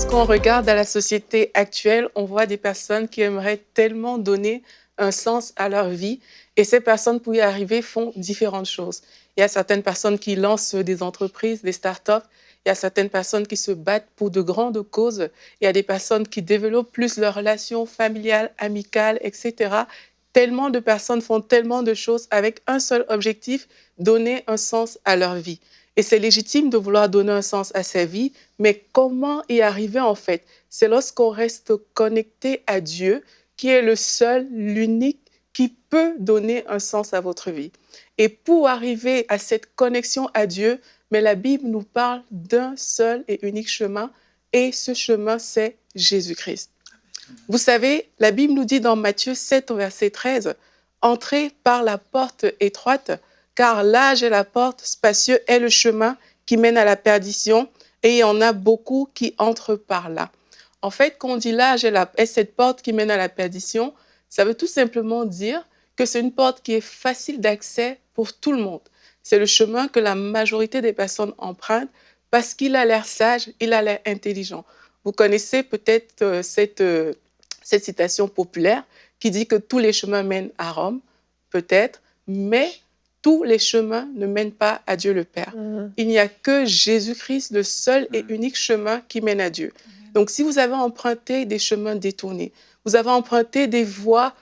Lorsqu'on regarde à la société actuelle, on voit des personnes qui aimeraient tellement donner un sens à leur vie et ces personnes, pour y arriver, font différentes choses. Il y a certaines personnes qui lancent des entreprises, des startups. Il y a certaines personnes qui se battent pour de grandes causes. Il y a des personnes qui développent plus leurs relations familiales, amicales, etc. Tellement de personnes font tellement de choses avec un seul objectif, donner un sens à leur vie. Et c'est légitime de vouloir donner un sens à sa vie, mais comment y arriver en fait? C'est lorsqu'on reste connecté à Dieu, qui est le seul, l'unique, qui peut donner un sens à votre vie. Et pour arriver à cette connexion à Dieu, mais la Bible nous parle d'un seul et unique chemin, et ce chemin, c'est Jésus-Christ. Vous savez, la Bible nous dit dans Matthieu 7, au verset 13, « Entrez par la porte étroite, car large est la porte, spacieux est le chemin qui mène à la perdition, et il y en a beaucoup qui entrent par là. » En fait, quand on dit large est cette porte qui mène à la perdition, ça veut tout simplement dire que c'est une porte qui est facile d'accès pour tout le monde. C'est le chemin que la majorité des personnes empruntent parce qu'il a l'air sage, il a l'air intelligent. Vous connaissez peut-être cette citation populaire qui dit que tous les chemins mènent à Rome, peut-être, mais tous les chemins ne mènent pas à Dieu le Père. Il n'y a que Jésus-Christ, le seul et unique chemin qui mène à Dieu. Donc, si vous avez emprunté des chemins détournés, vous avez emprunté des voies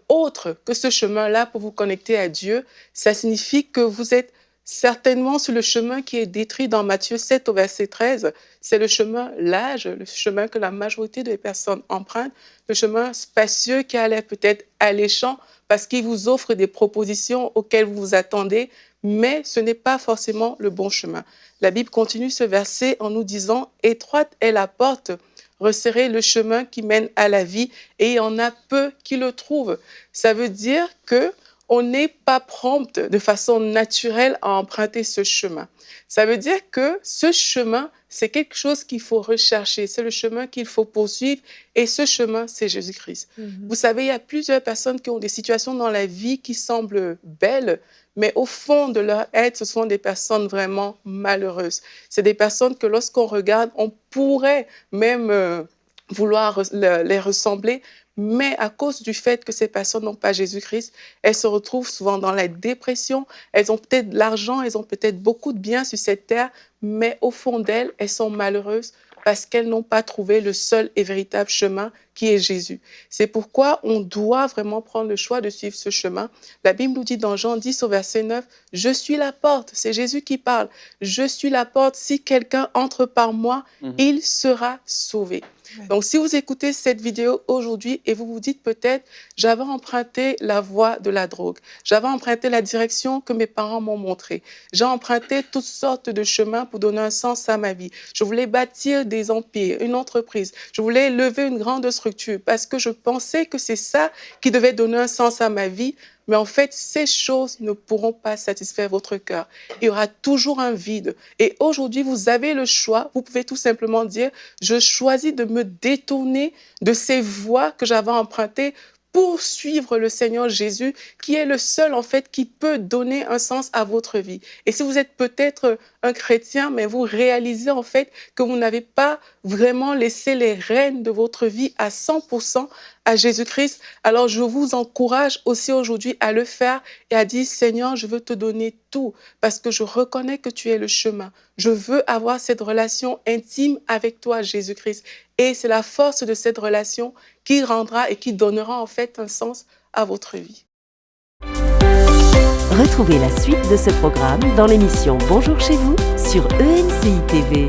autres que ce chemin-là pour vous connecter à Dieu, ça signifie que vous êtes certainement sur le chemin qui est décrit dans Matthieu 7 au verset 13. C'est le chemin large, le chemin que la majorité des personnes empruntent, le chemin spacieux qui a l'air peut-être alléchant parce qu'il vous offre des propositions auxquelles vous vous attendez, mais ce n'est pas forcément le bon chemin. La Bible continue ce verset en nous disant « Étroite est la porte, resserrez le chemin qui mène à la vie, et il y en a peu qui le trouvent. » Ça veut dire que on n'est pas prompte de façon naturelle à emprunter ce chemin. Ça veut dire que ce chemin, c'est quelque chose qu'il faut rechercher, c'est le chemin qu'il faut poursuivre, et ce chemin, c'est Jésus-Christ. Vous savez, il y a plusieurs personnes qui ont des situations dans la vie qui semblent belles, mais au fond de leur être, ce sont des personnes vraiment malheureuses. C'est des personnes que lorsqu'on regarde, on pourrait même vouloir les ressembler, mais à cause du fait que ces personnes n'ont pas Jésus-Christ, elles se retrouvent souvent dans la dépression, elles ont peut-être de l'argent, elles ont peut-être beaucoup de biens sur cette terre, mais au fond d'elles, elles sont malheureuses parce qu'elles n'ont pas trouvé le seul et véritable chemin qui est Jésus. C'est pourquoi on doit vraiment prendre le choix de suivre ce chemin. La Bible nous dit dans Jean 10 au verset 9, « Je suis la porte », c'est Jésus qui parle, « Je suis la porte, si quelqu'un entre par moi, il sera sauvé ». Donc, si vous écoutez cette vidéo aujourd'hui et vous vous dites peut-être, j'avais emprunté la voie de la drogue, j'avais emprunté la direction que mes parents m'ont montrée, j'ai emprunté toutes sortes de chemins pour donner un sens à ma vie. Je voulais bâtir des empires, une entreprise, je voulais lever une grande structure parce que je pensais que c'est ça qui devait donner un sens à ma vie. Mais en fait, ces choses ne pourront pas satisfaire votre cœur. Il y aura toujours un vide. Et aujourd'hui, vous avez le choix. Vous pouvez tout simplement dire, je choisis de me détourner de ces voies que j'avais empruntées pour suivre le Seigneur Jésus, qui est le seul, en fait, qui peut donner un sens à votre vie. Et si vous êtes peut-être un chrétien, mais vous réalisez, en fait, que vous n'avez pas vraiment laissé les rênes de votre vie à 100% à Jésus-Christ, alors je vous encourage aussi aujourd'hui à le faire et à dire, Seigneur, je veux te donner tout parce que je reconnais que tu es le chemin. Je veux avoir cette relation intime avec toi, Jésus-Christ. Et c'est la force de cette relation qui rendra et qui donnera en fait un sens à votre vie. Retrouvez la suite de ce programme dans l'émission Bonjour chez vous sur ENCI TV.